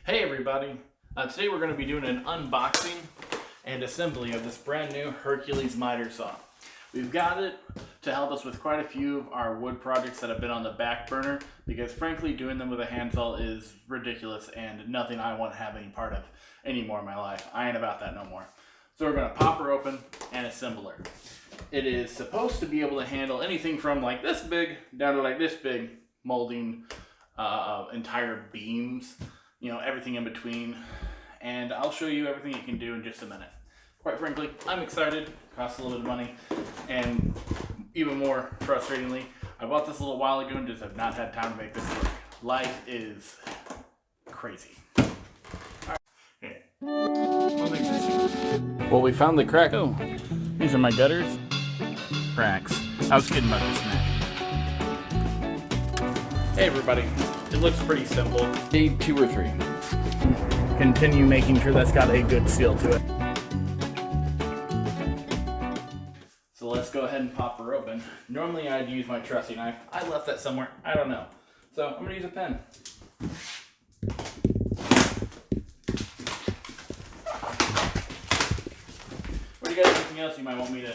Hey everybody! Today we're going to be doing an unboxing and assembly of this brand new Hercules miter saw. We've got it to help us with quite a few of our wood projects that have been on the back burner because frankly doing them with a hand saw is ridiculous and nothing I want to have any part of anymore in my life. I ain't about that no more. So we're going to pop her open and assemble her. It is supposed to be able to handle anything from like this big down to like this big, molding entire beams, you know, everything in between, and I'll show you everything it can do in just a minute. Quite frankly, I'm excited. It costs a little bit of money, and even more frustratingly, I bought this a little while ago and just have not had time to make this work. Life is crazy. All right. Well, we found the crack. Oh, these are my gutters. Cracks. I was kidding about this snack. Hey everybody, it looks pretty simple. Day 2 or 3. Continue making sure that's got a good seal to it. So let's go ahead and pop her open. Normally I'd use my trusty knife. I left that somewhere, I don't know. So I'm gonna use a pen. Or do you got anything else you might want me to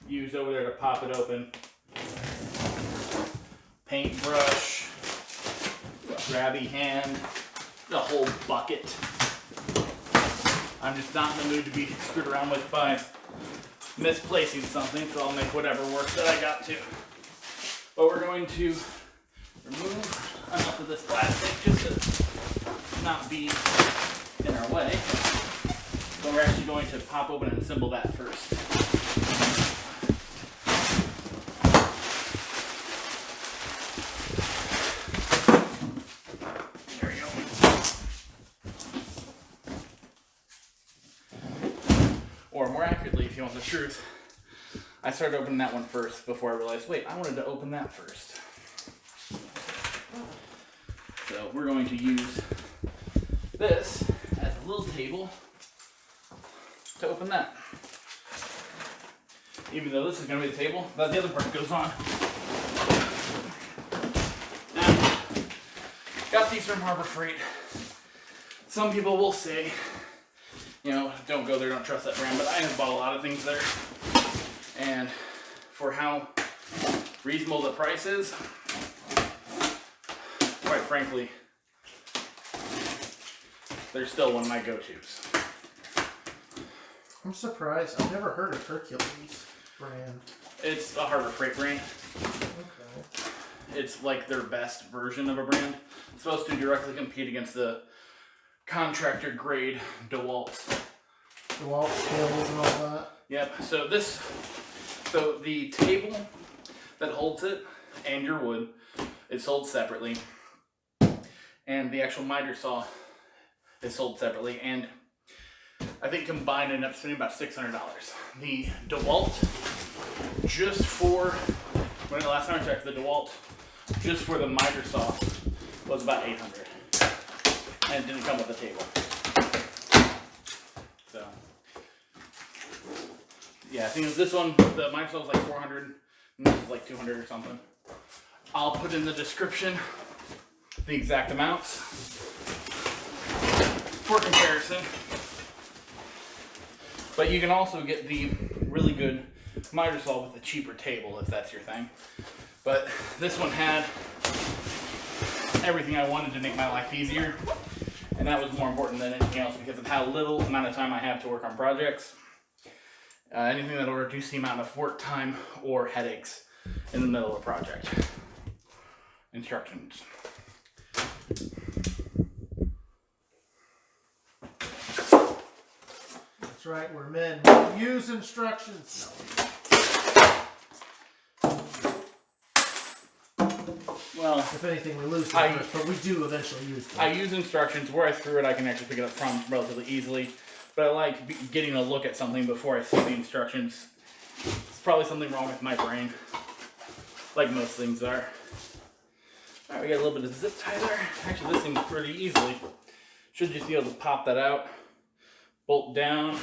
use over there to pop it open? Paintbrush, grabby hand, the whole bucket. I'm just not in the mood to be screwed around with by misplacing something, so I'll make whatever work that I got to. But we're going to remove enough of this plastic just to not be in our way. But we're actually going to pop open and assemble that first. Or more accurately, if you want the truth, I started opening that one first before I realized, wait, I wanted to open that first. So we're going to use this as a little table to open that. Even though this is going to be the table, the other part goes on. Now, got these from Harbor Freight. Some people will say, you know, don't go there, don't trust that brand, but I have bought a lot of things there. And for how reasonable the price is, quite frankly, they're still one of my go-tos. I'm surprised. I've never heard of Hercules brand. It's a Harbor Freight brand. Okay. It's like their best version of a brand. It's supposed to directly compete against the contractor grade DeWalt scales and all that. Yep. So the table that holds it and your wood is sold separately, and the actual miter saw is sold separately, and I think combined ended up spending about $600. The DeWalt, just for when the last time I checked, the DeWalt just for the miter saw was about $800. And it didn't come with a table. So, yeah, I think it was this one, the miter saw was like $400, and this was like $200 or something. I'll put in the description the exact amounts for comparison. But you can also get the really good miter saw with a cheaper table if that's your thing. But this one had everything I wanted to make my life easier. And that was more important than anything else because of how little amount of time I have to work on projects. Anything that will reduce the amount of work time or headaches in the middle of a project. Instructions. That's right, we're men. Use instructions. Well, if anything, we lose them first, but we do eventually use them. I use instructions. Where I threw it, I can actually pick it up from relatively easily. But I like getting a look at something before I see the instructions. It's probably something wrong with my brain, like most things are. All right, we got a little bit of zip tie there. Actually, this seems pretty easily. Should just be able to pop that out, bolt down,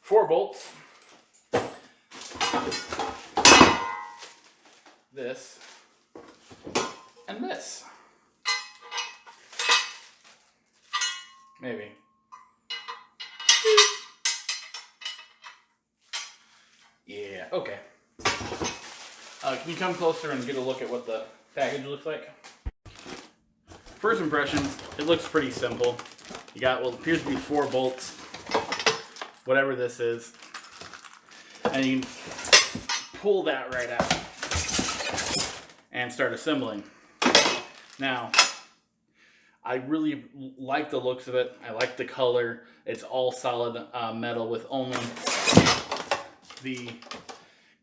4 bolts. This. And this. Maybe. Yeah, okay. Can you come closer and get a look at what the package looks like? First impressions, it looks pretty simple. You got what appears to be 4 bolts, whatever this is, and you can pull that right out and start assembling. Now, I really like the looks of it. I like the color. It's all solid metal with only the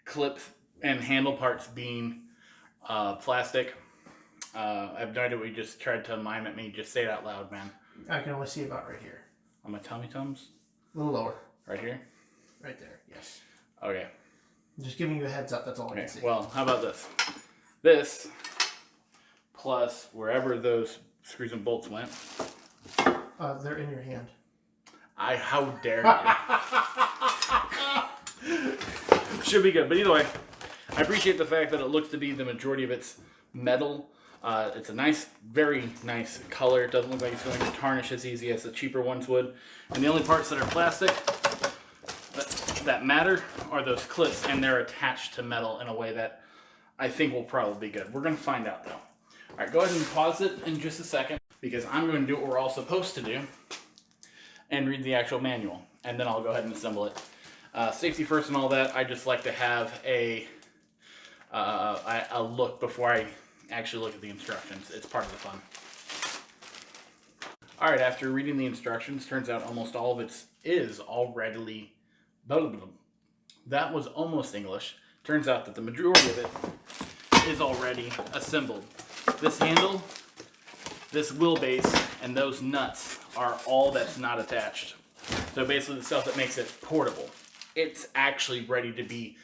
clips and handle parts being plastic. I have no idea what you just tried to mime at me. Just say it out loud, man. I can only see about right here. On my tummy tums? A little lower. Right here? Right there, yes. Okay. I'm just giving you a heads up, that's all I can see. Well, how about this? This, plus wherever those screws and bolts went. They're in your hand. How dare you. Should be good, but either way, I appreciate the fact that it looks to be the majority of its metal. It's a nice, very nice color. It doesn't look like it's going to tarnish as easy as the cheaper ones would. And the only parts that are plastic that matter are those clips, and they're attached to metal in a way that I think will probably be good. We're going to find out though. All right, go ahead and pause it in just a second because I'm going to do what we're all supposed to do and read the actual manual, and then I'll go ahead and assemble it. Safety first and all that. I just like to have a look before I actually look at the instructions. It's part of the fun. All right, after reading the instructions, turns out almost all of it is already. That was almost English. Turns out that the majority of it is already assembled. This handle, this wheelbase, and those nuts are all that's not attached. So basically the stuff that makes it portable. It's actually ready to be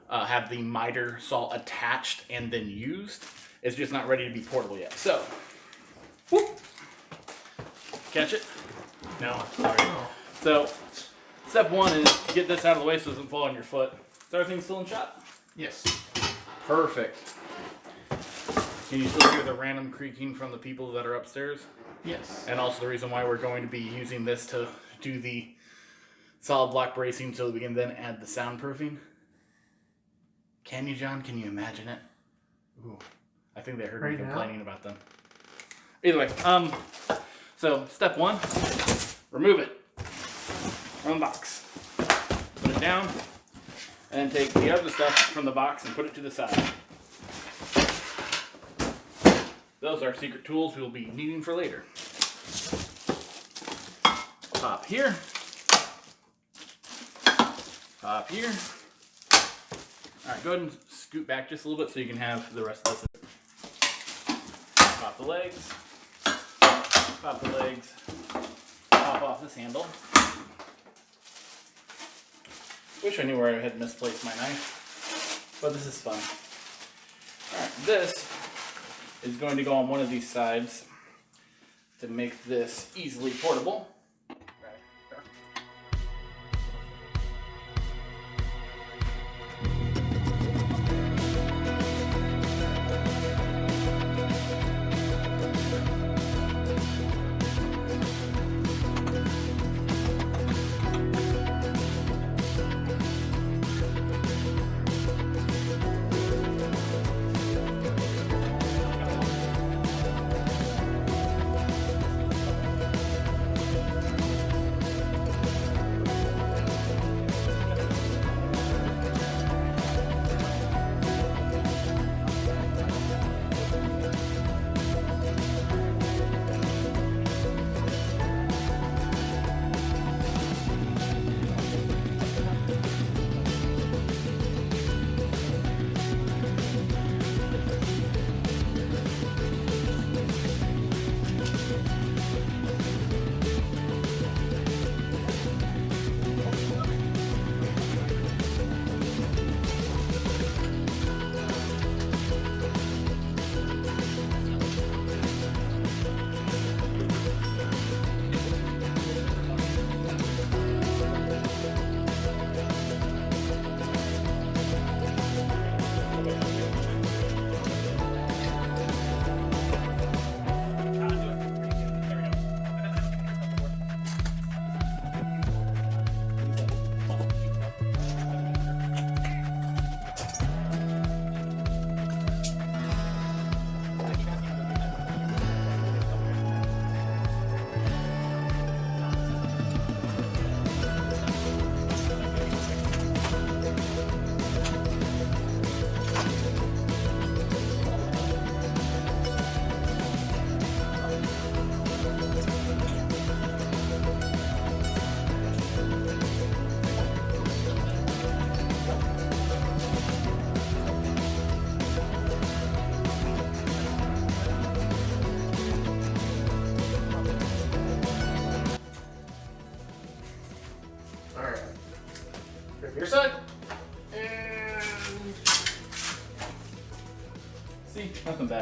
have the miter saw attached and then used. It's just not ready to be portable yet. So, whoop. Catch it? No, sorry. So, step 1 is get this out of the way so it doesn't fall on your foot. Is everything still in shot? Yes. Perfect. Can you still hear the random creaking from the people that are upstairs? Yes. And also the reason why we're going to be using this to do the solid block bracing so that we can then add the soundproofing. Can you, John? Can you imagine it? Ooh, I think they heard me complaining about them. Either way, so step 1, remove it from the box. Put it down, and then take the other stuff from the box and put it to the side. Those are secret tools we'll be needing for later. Pop here. Pop here. Alright, go ahead and scoot back just a little bit so you can have the rest of this. Pop the legs. Pop the legs. Pop off this handle. Wish I knew where I had misplaced my knife, but this is fun. Alright, this is going to go on one of these sides to make this easily portable.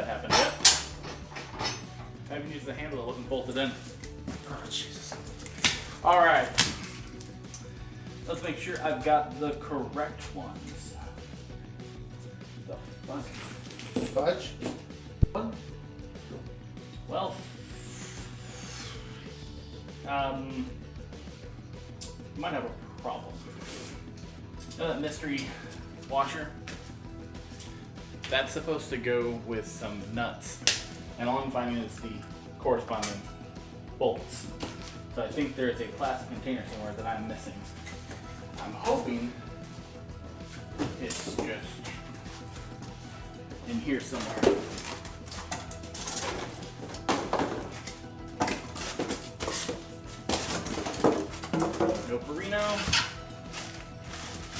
that happened yet. I haven't used the handle that wasn't bolted in. Oh, Jesus. All right. Let's make sure I've got the correct ones. The fuck? Fudge. One. Well, might have a problem. You know that mystery washer? That's supposed to go with some nuts. And all I'm finding is the corresponding bolts. So I think there's a plastic container somewhere that I'm missing. I'm hoping it's just in here somewhere. No Perino.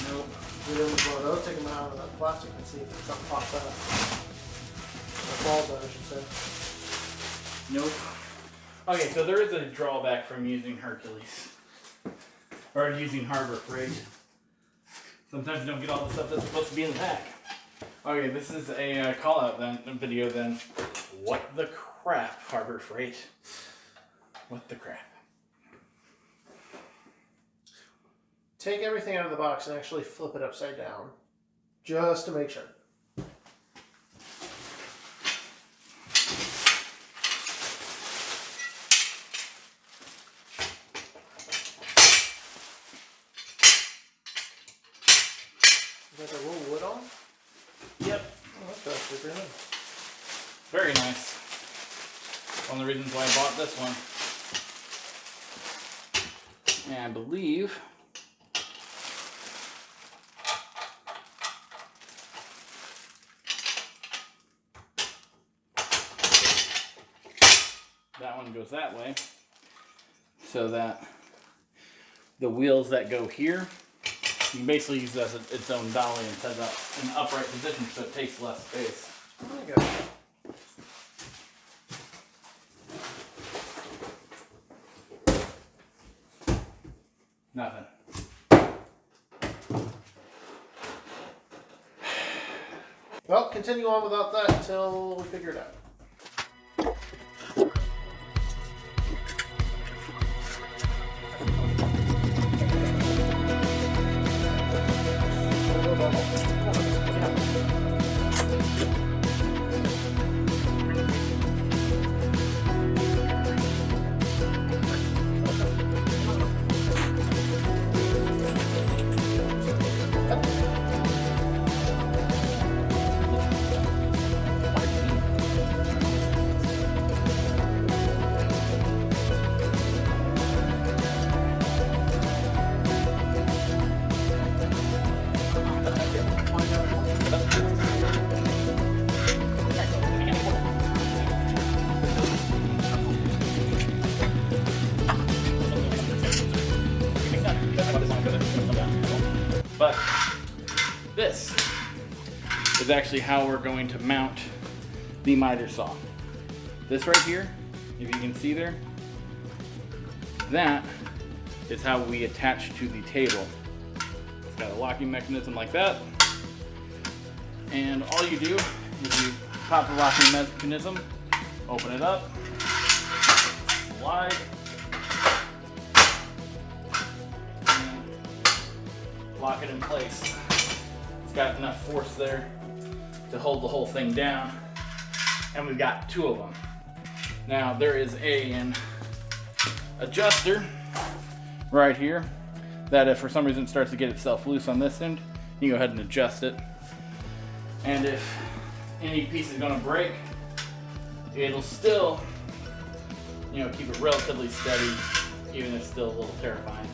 Nope. We didn't blow those. Take them out of that plastic and see if something pops out. Or falls out, I should say. Nope. Okay, so there is a drawback from using Hercules. Or using Harbor Freight. Sometimes you don't get all the stuff that's supposed to be in the pack. Okay, this is a call out video then. What the crap, Harbor Freight? What the crap? Take everything out of the box and actually flip it upside down. Just to make sure. Is that the roll wood on? Yep. Oh, that's actually pretty nice. Very nice. One of the reasons why I bought this one. And I believe that one goes that way, so that the wheels that go here, you can basically use that as its own dolly and set it up in an upright position so it takes less space. There you go. Nothing. Well, continue on without that until we figure it out. But this is actually how we're going to mount the miter saw. This right here, if you can see there, that is how we attach to the table. It's got a locking mechanism like that. And all you do is you pop the locking mechanism, open it up, slide, and lock it in place. It's got enough force there to hold the whole thing down. And we've got two of them. Now there is an adjuster right here that if for some reason it starts to get itself loose on this end, you can go ahead and adjust it. And if any piece is gonna break, it'll still, keep it relatively steady, even if it's still a little terrifying.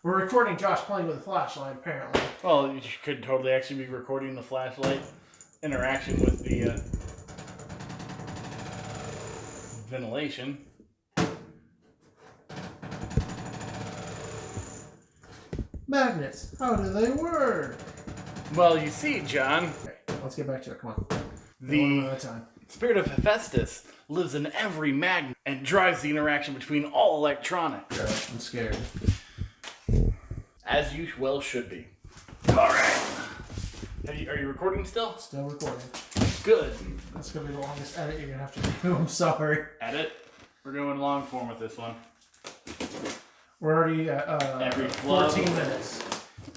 We're recording Josh playing with a flashlight, apparently. Well, you could totally actually be recording the flashlight interaction with the ventilation. Magnets, how do they work? Well, you see, John, Okay, let's get back to it. Come on. One the at a time. spirit of Hephaestus lives in every magnet and drives the interaction between all electronics. I'm scared. As you well should be. Alright. Are you recording still? Still recording. Good. That's gonna be the longest edit you're gonna have to do. I'm sorry. Edit. We're doing long form with this one. We're already at Every flow. 14 minutes.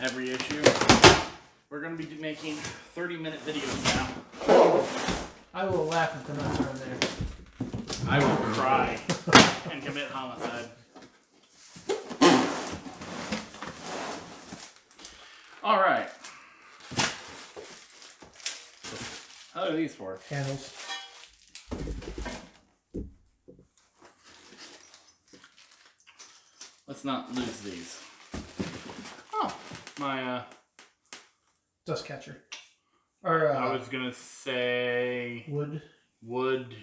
Every issue. We're going to be making 30-minute videos now. I will laugh if the nuts are in there. I will cry and commit homicide. Alright. How are these for? Handles. Let's not lose these. Oh, my, Dust catcher. Or, I was gonna say wood. wood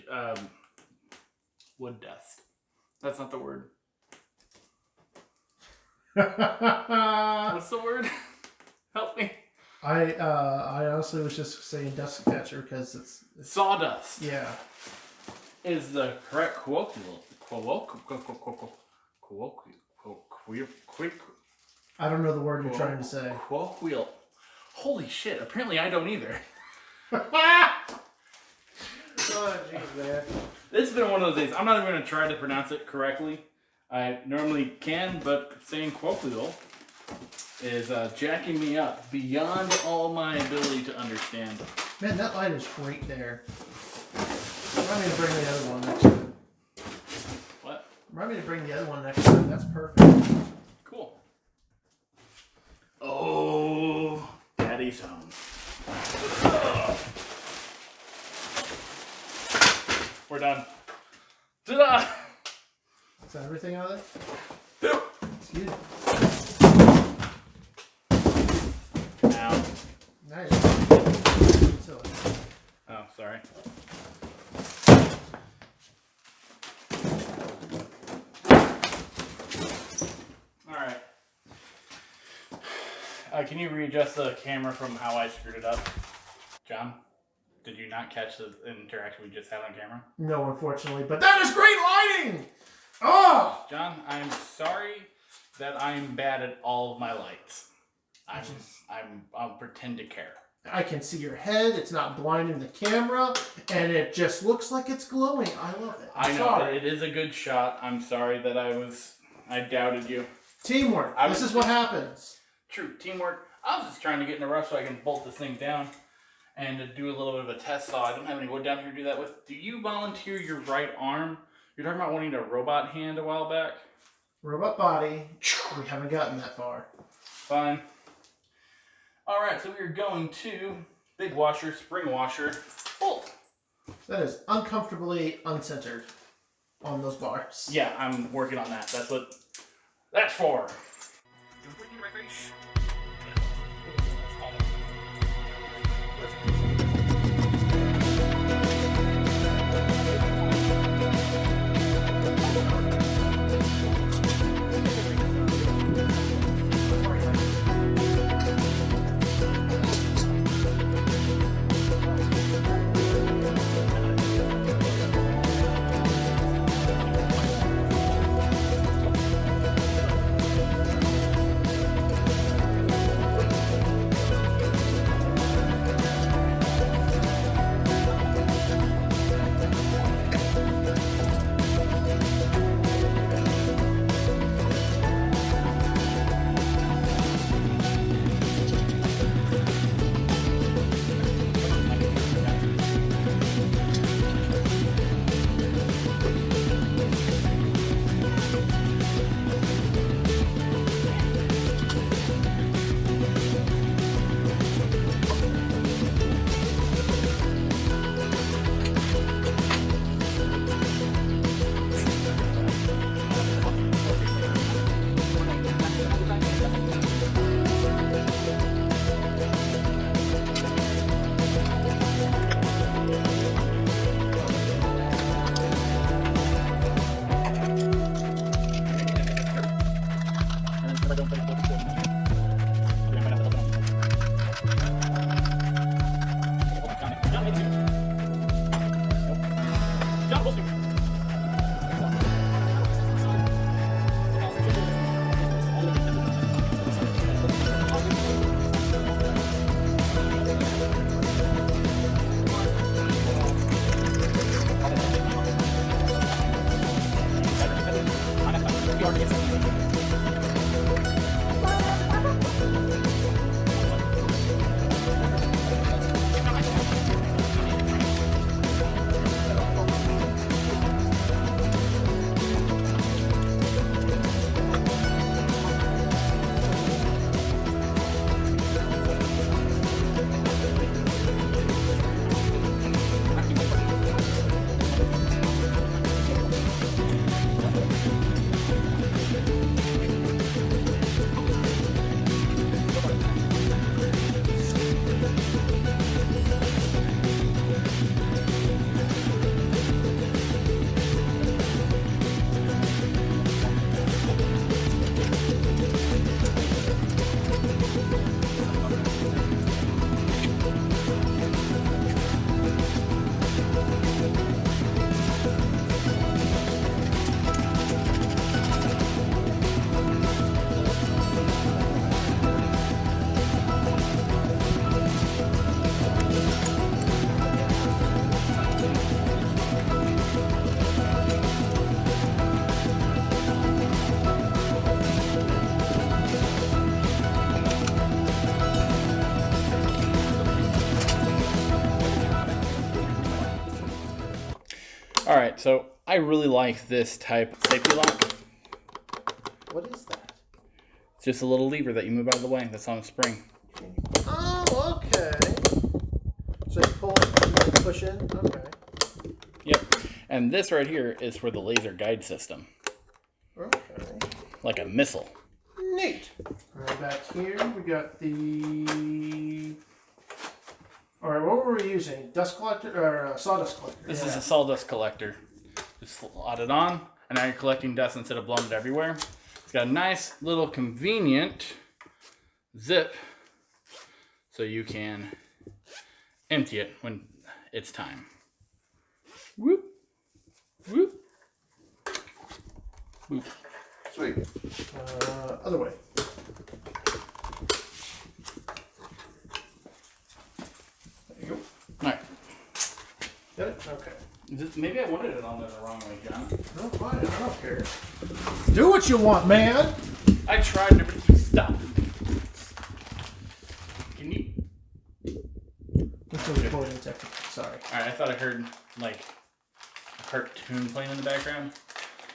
dust. That's not the word. What's the word? Help me. I honestly was just saying dust catcher because it's Sawdust yeah. is the correct colloquial. I don't know the word you're trying to say. Colloquial. Holy shit! Apparently I don't either. Oh jeez, man. This has been one of those days. I'm not even going to try to pronounce it correctly. I normally can, but saying colloquial is jacking me up beyond all my ability to understand. Man, that light is great there. Remind me to bring the other one next time. What? Remind me to bring the other one next time. That's perfect. Cool. Oh, Daddy's home. We're done. Ta-da! Is that everything out of there? Yep. Excuse me. Ow. Nice. Silly. Oh, sorry. Alright. Can you readjust the camera from how I screwed it up? John? Did you not catch the interaction we just had on camera? No, unfortunately, but that is great lighting! Oh! John, I'm sorry that I'm bad at all of my lights. I'll pretend to care. I can see your head, it's not blinding the camera, and it just looks like it's glowing. I love it. I know, it is a good shot. I'm sorry that I doubted you. Teamwork. This is what happens. True, teamwork. I was just trying to get in a rush so I can bolt this thing down and to do a little bit of a test saw. I don't have any wood down here to do that with. Do you volunteer your right arm? You're talking about wanting a robot hand a while back? Robot body. We haven't gotten that far. Fine. Alright, so we're going to big washer, spring washer, bolt. That is uncomfortably uncentered on those bars. Yeah, I'm working on that. That's what that's for. All right, so I really like this type of safety lock. What is that? It's just a little lever that you move out of the way. That's on a spring. Oh, okay. So you pull it and then push in? Okay. Yep. And this right here is for the laser guide system. Okay. Like a missile. Neat. All right, back here we got the... All right, what were we using? Dust collector or sawdust collector? This is a sawdust collector. Just slot it on, and now you're collecting dust instead of blowing it everywhere. It's got a nice little convenient zip so you can empty it when it's time. Whoop. Whoop. Whoop. Sweet. Other way. There you go. All right. Got it? Okay. Maybe I wanted it on there the wrong way, John. No, fine. I don't care. Do what you want, man. I tried to stop. Can you? It's a recording technique. Sorry. All right, I thought I heard like a cartoon playing in the background.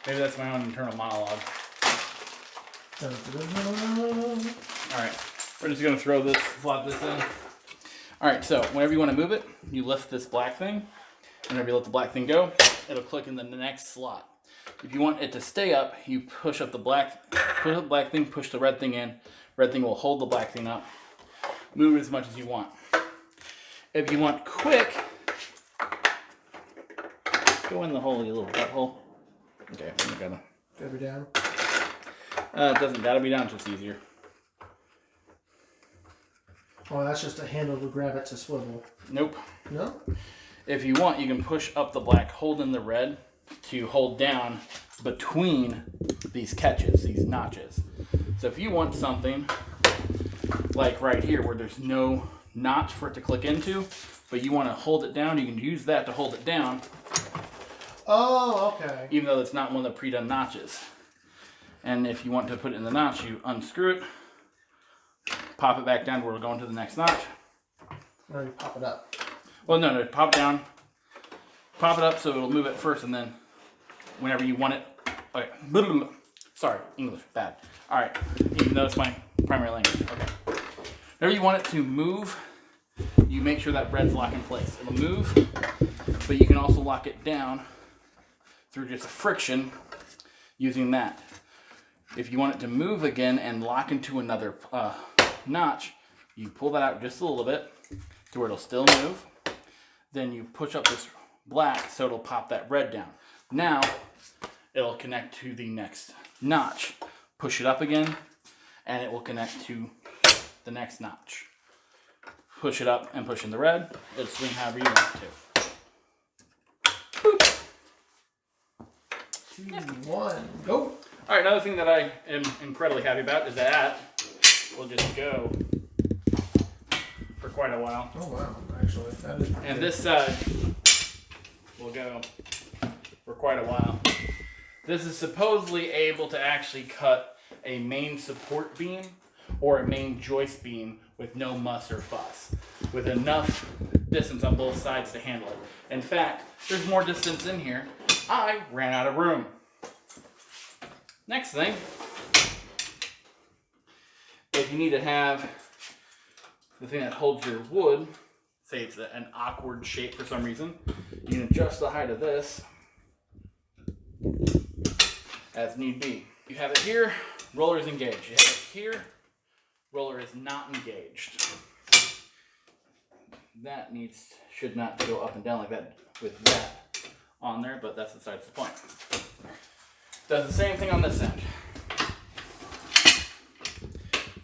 Maybe that's my own internal monologue. Dun, dun, dun, dun. All right, we're just gonna slot this in. All right, so whenever you want to move it, you lift this black thing. Whenever you let the black thing go, it'll click in the next slot. If you want it to stay up, you push up the black thing, push the red thing in. Red thing will hold the black thing up. Move it as much as you want. If you want quick, go in the hole, you little butthole. Okay, I'm gonna. Gotta be down. It doesn't gotta be down, it's just easier. Oh, that's just a handle to grab it to swivel. Nope. No? If you want, you can push up the black, hold in the red to hold down between these catches, these notches. So if you want something like right here where there's no notch for it to click into, but you want to hold it down, you can use that to hold it down. Oh, okay. Even though it's not one of the pre-done notches. And if you want to put it in the notch, you unscrew it, pop it back down to where we're going to the next notch. Or you pop it up. Well, no, pop it down, pop it up so it'll move it first, and then whenever you want it. Okay. Sorry, English, bad. All right, even though it's my primary language. Okay. Whenever you want it to move, you make sure that red's locked in place. It'll move, but you can also lock it down through just friction using that. If you want it to move again and lock into another notch, you pull that out just a little bit to where it'll still move. Then you push up this black so it'll pop that red down. Now it'll connect to the next notch. Push it up again and it will connect to the next notch. Push it up and push in the red. It'll swing however you want it to. Boop. 2, 1, go. All right, another thing that I am incredibly happy about is that will just go for quite a while. Oh wow, actually, that is pretty And good. this side will go for quite a while. This is supposedly able to actually cut a main support beam or a main joist beam with no muss or fuss, with enough distance on both sides to handle it. In fact, there's more distance in here. I ran out of room. Next thing, if you need to have the thing that holds your wood, say it's an awkward shape for some reason, you can adjust the height of this as need be. You have it here, roller is engaged. You have it here, roller is not engaged. That should not go up and down like that with that on there, but that's besides the point. Does the same thing on this end.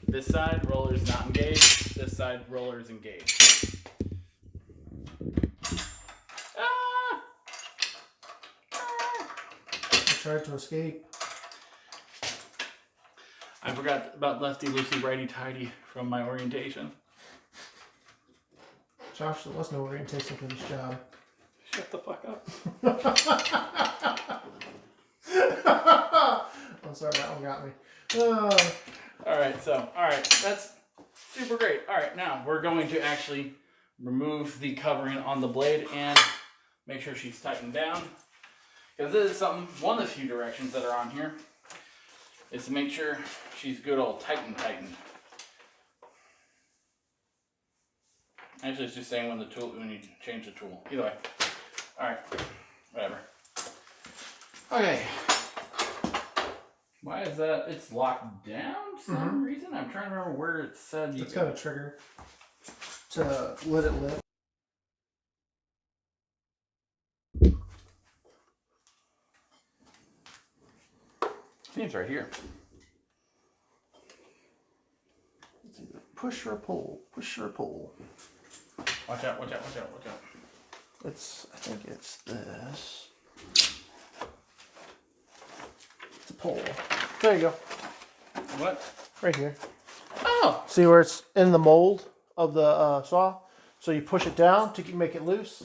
This side, roller is not engaged. This side, roller is engaged. Ah! I tried to escape. I forgot about lefty loosey righty tighty from my orientation. Josh, there was no orientation for this job. Shut the fuck up. I'm sorry, that one got me. Alright, that's super great. Alright, now we're going to actually remove the covering on the blade and make sure she's tightened down. Because this is something, one of the few directions that are on here, is to make sure she's good old tightened. Actually, it's just saying when you change the tool. Either way. Alright, whatever. Okay. Why is that? It's locked down for some reason? I'm trying to remember where it said you It's got a trigger to let it lift. I think it's right here. It's either push or pull. Push or pull. Watch out. I think it's this. It's a pull. There you go. What? Right here. Oh! See where it's in the mold of the saw? So you push it down to make it loose.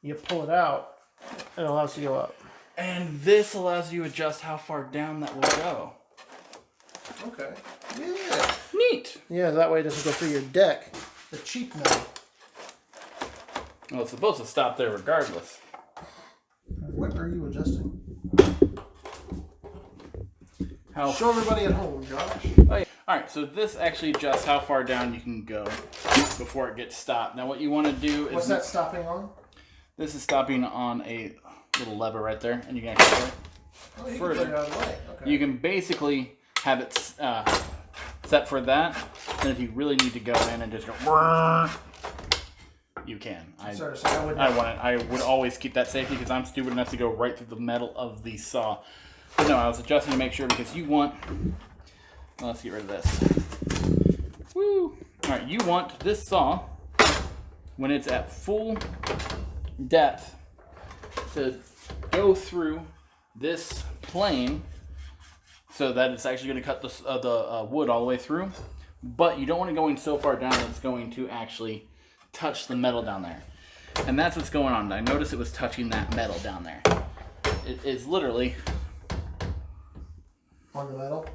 You pull it out, and it allows it to go up. And this allows you to adjust how far down that will go. Okay. Yeah. Neat! Yeah, that way it doesn't go through your deck. The cheap metal. Well, it's supposed to stop there regardless. What are you adjusting? How? Show everybody at home, Josh. Oh, yeah. Alright, so this actually adjusts how far down you can go before it gets stopped. Now what you want to do is... What's that stopping on? This is stopping on a little lever right there, and you can actually Oh, you further. can put it out of the way. Okay. You can basically have it set for that, and if you really need to go in and just go, you can. I would always keep that safety because I'm stupid enough to go right through the metal of the saw. But no, I was adjusting to make sure because you want. Well, let's get rid of this. Woo! All right, you want this saw when it's at full depth to go through this plane so that it's actually going to cut the wood all the way through, but you don't want to go in so far down that it's going to actually touch the metal down there. And that's what's going on. I noticed it was touching that metal down there. It is literally... On the metal?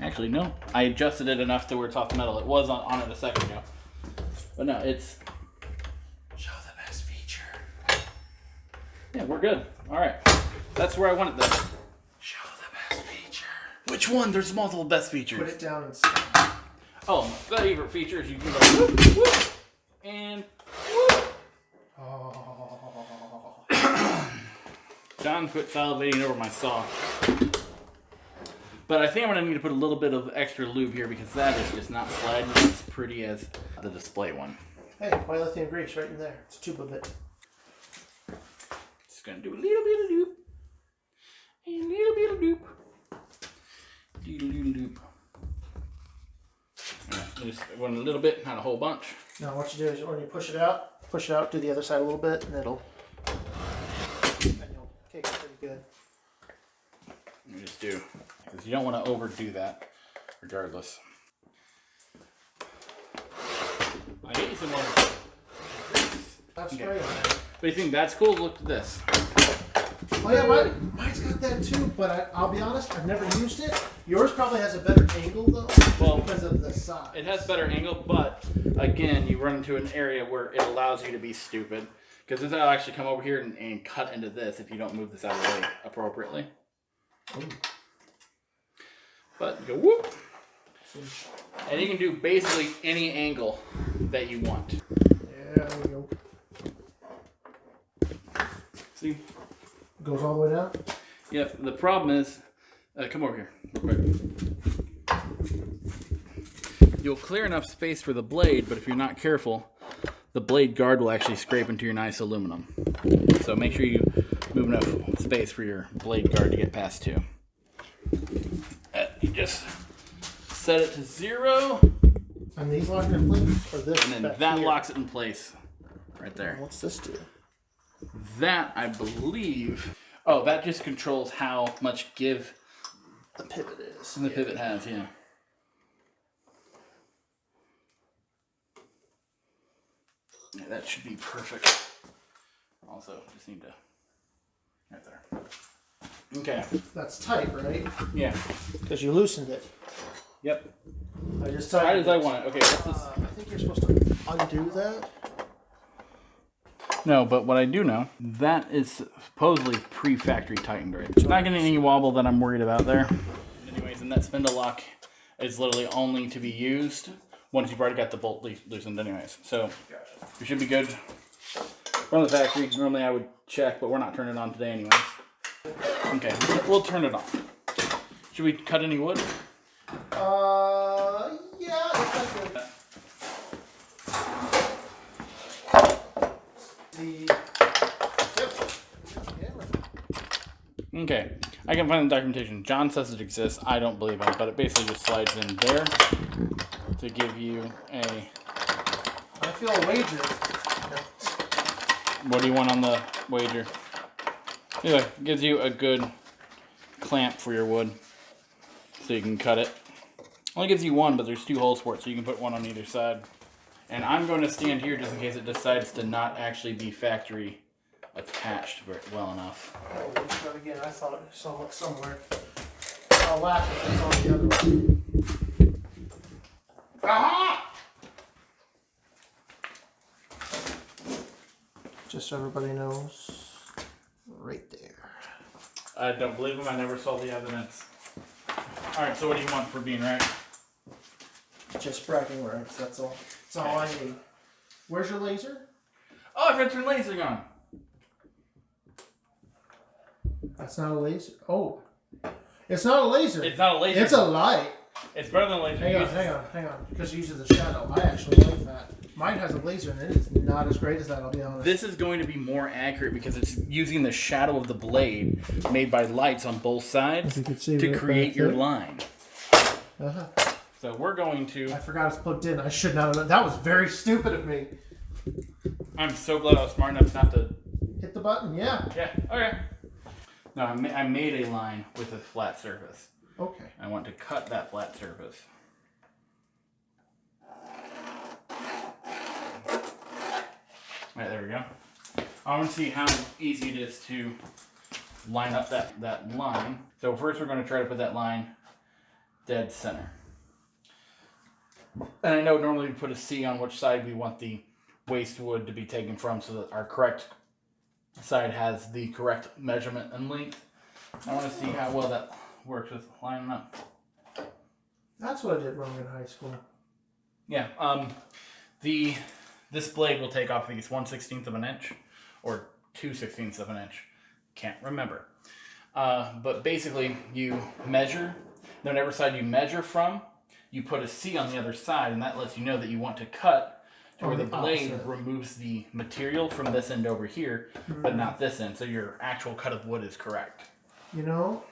Actually, no. I adjusted it enough to where it's off the metal. It was on it a second ago. But no, it's... Show the best feature. Yeah, we're good. Alright. That's where I want it then. Show the best feature. Which one? There's multiple best features. Put it down and see. Oh, my favorite feature is you can go whoop, whoop, and whoop. Oh. John quit salivating over my saw. But I think I'm going to need to put a little bit of extra lube here because that is just not sliding as pretty as the display one. Hey, white lithium grease right in there. It's a tube of it. Just going to do a little bit of lube. And a little bit of lube. Doodle-doodle-doop. Alright, just one a little bit, not a whole bunch. Now what you do is when you push it out, do the other side a little bit, and you'll cake it pretty good. You just do. Because you don't want to overdo that, regardless. I need some more. That's Okay. right. But you think that's cool? Look at this. Oh yeah, mine's got that too, but I'll be honest, I've never used it. Yours probably has a better angle though, because of the size. It has better angle, but again, you run into an area where it allows you to be stupid. Because this will actually come over here and cut into this if you don't move this out of the way appropriately. Ooh. But go whoop. And you can do basically any angle that you want. There we go. See? Goes all the way down? Yep. The problem is, come over here real quick. You'll clear enough space for the blade, but if you're not careful, the blade guard will actually scrape into your nice aluminum. So make sure you move enough space for your blade guard to get past too. You just set it to 0. And these lock in place? Or this? And then that locks it in place. Right there. What's this do? That, I believe... Oh, that just controls how much give the pivot is. The pivot has, yeah. Yeah, that should be perfect. Also, just need to... Right there. Okay. That's tight, right? Yeah. Because you loosened it. Yep. I just tight as I want it. Okay, what's this? I think you're supposed to undo that. No, but what I do know, that is supposedly pre-factory tightened right. It's not getting any wobble that I'm worried about there. Anyways, and that spindle lock is literally only to be used once you've already got the bolt loosened anyways. So, we should be good. From the factory, normally I would check, but we're not turning it on today anyways. Okay, we'll turn it on. Should we cut any wood? Yeah, that's good. Okay, I can find the documentation. John says it exists. I don't believe him, but it basically just slides in there to give you a... I feel a wager. What do you want on the wager? Anyway, it gives you a good clamp for your wood so you can cut it. Only gives you one, but there's 2 holes for it, so you can put one on either side. And I'm going to stand here just in case it decides to not actually be factory attached very well enough. Oh, but again, I thought I saw it somewhere. I'll laugh if it's on the other one. Aha! Just so everybody knows, right there. I don't believe him. I never saw the evidence. Alright, so what do you want for being right? Just bragging rights, that's all. That's all I need. Where's your laser? Oh, I forgot to turn laser on. That's not a laser. Oh. It's not a laser. It's not a laser. It's a light. It's better than a laser. Hang on. Because it uses the shadow. I actually like that. Mine has a laser and it is not as great as that, I'll be honest. This is going to be more accurate because it's using the shadow of the blade made by lights on both sides to create your line. Uh-huh. So we're going to... I forgot it's plugged in. I should not have done. That was very stupid of me. I'm so glad I was smart enough not to... Hit the button, yeah. Yeah, okay. No, I made a line with a flat surface. Okay. I want to cut that flat surface. Alright, there we go. I want to see how easy it is to line up that line. So first we're going to try to put that line dead center. And I know normally we put a C on which side we want the waste wood to be taken from so that our correct side has the correct measurement and length. I want to see how well that works with lining up. That's what I did wrong in high school. Yeah, this blade will take off, I think it's 1/16 of an inch or 2/16 of an inch. Can't remember. But basically you measure, then whatever side you measure from, you put a C on the other side, and that lets you know that you want to cut to where the blade removes the material from this end over here, but not this end, so your actual cut of wood is correct. You know,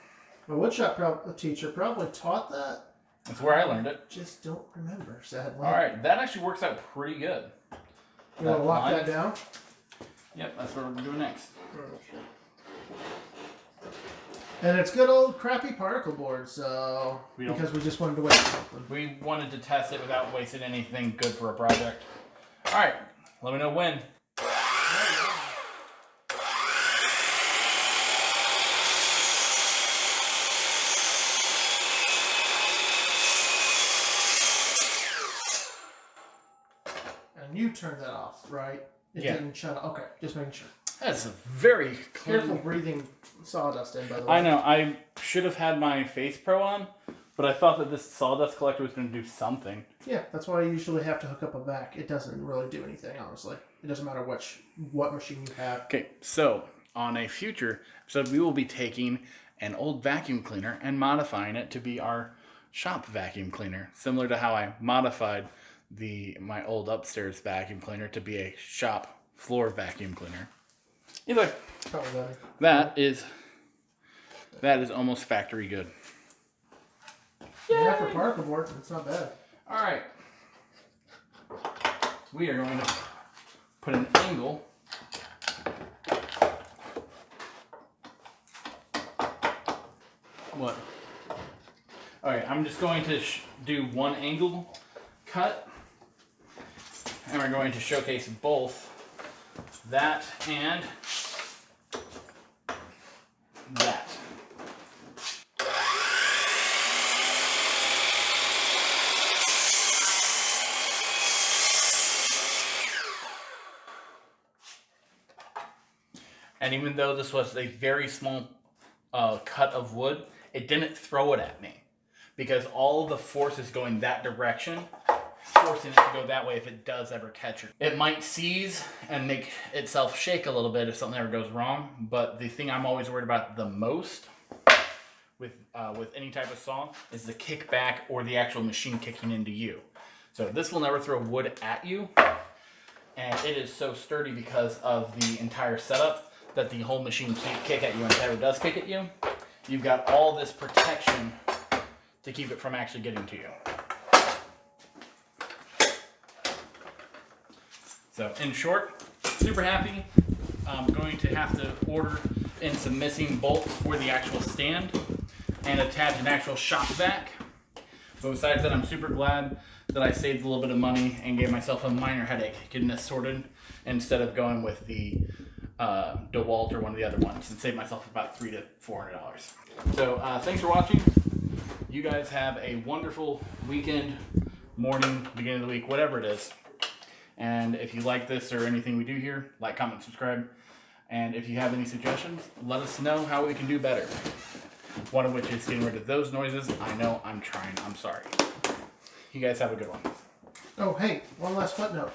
my woodshop teacher probably taught that. That's where I learned it. Just don't remember, sadly. Alright, that actually works out pretty good. You want to lock that down? Yep, that's what we're doing next. And it's good old crappy particle board, so because we just wanted to waste something. We wanted to test it without wasting anything good for a project. Alright, let me know when. you turned that off, right? It didn't shut off. Okay, just making sure. That's a very clean. Careful breathing sawdust in, by the way. I know. I should have had my Face Pro on, but I thought that this sawdust collector was going to do something. Yeah, that's why I usually have to hook up a vac. It doesn't really do anything, honestly. It doesn't matter what machine you have. Okay, so on a future episode, we will be taking an old vacuum cleaner and modifying it to be our shop vacuum cleaner, similar to how I modified my old upstairs vacuum cleaner to be a shop floor vacuum cleaner. Either Probably better. that is almost factory good. Yeah, for particle board, it's not bad. All right, we are going to put an angle. What? All right, I'm just going to do one angle cut, and we're going to showcase both that and that. And even though this was a very small cut of wood, it didn't throw it at me because all of the force is going that direction, forcing it to go that way if it does ever catch it. It might seize and make itself shake a little bit if something ever goes wrong, but the thing I'm always worried about the most with any type of saw is the kickback or the actual machine kicking into you. So this will never throw wood at you, and it is so sturdy because of the entire setup that the whole machine can't kick at you, and if it ever does kick at you, you've got all this protection to keep it from actually getting to you. So in short, super happy. I'm going to have to order in some missing bolts for the actual stand and attach an actual shop vac. But besides that, I'm super glad that I saved a little bit of money and gave myself a minor headache getting this sorted instead of going with the DeWalt or one of the other ones, and saved myself about $300 to $400. So thanks for watching. You guys have a wonderful weekend, morning, beginning of the week, whatever it is. And if you like this or anything we do here, like, comment, subscribe. And if you have any suggestions, let us know how we can do better. One of which is getting rid of those noises. I know, I'm trying, I'm sorry. You guys have a good one. Oh, hey, one last footnote.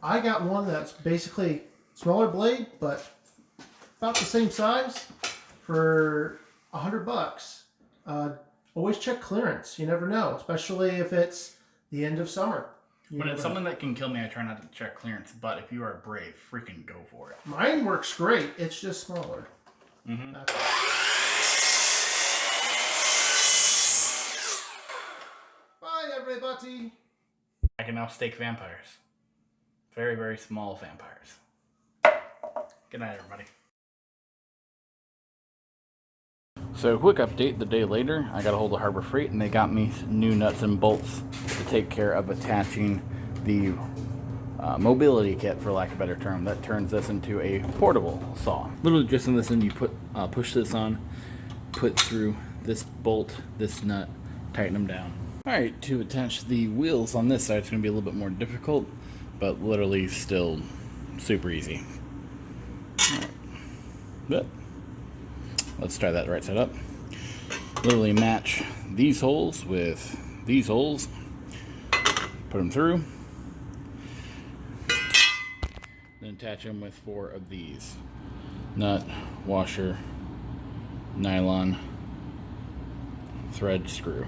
I got one that's basically smaller blade, but about the same size for $100. Always check clearance. You never know, especially if it's the end of summer. When it's something that can kill me, I try not to check clearance, but if you are brave, freaking go for it. Mine works great. It's just smaller. Mm-hmm. Bye, everybody. I can now stake vampires. Very, very small vampires. Good night, everybody. So, quick update. The day later, I got a hold of Harbor Freight, and they got me new nuts and bolts to take care of attaching the mobility kit, for lack of a better term, that turns this into a portable saw. Literally just in this end, you push this on, put through this bolt, this nut, tighten them down. Alright, to attach the wheels on this side, it's going to be a little bit more difficult, but literally still super easy. Right. But let's try that right side up. Literally match these holes with these holes, put them through, then attach them with 4 of these. Nut, washer, nylon, thread, screw.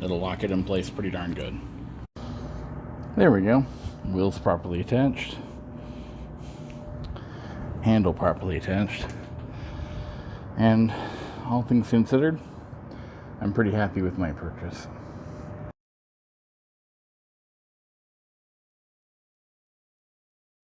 It'll lock it in place pretty darn good. There we go. Wheels properly attached. Handle properly attached. And all things considered, I'm pretty happy with my purchase.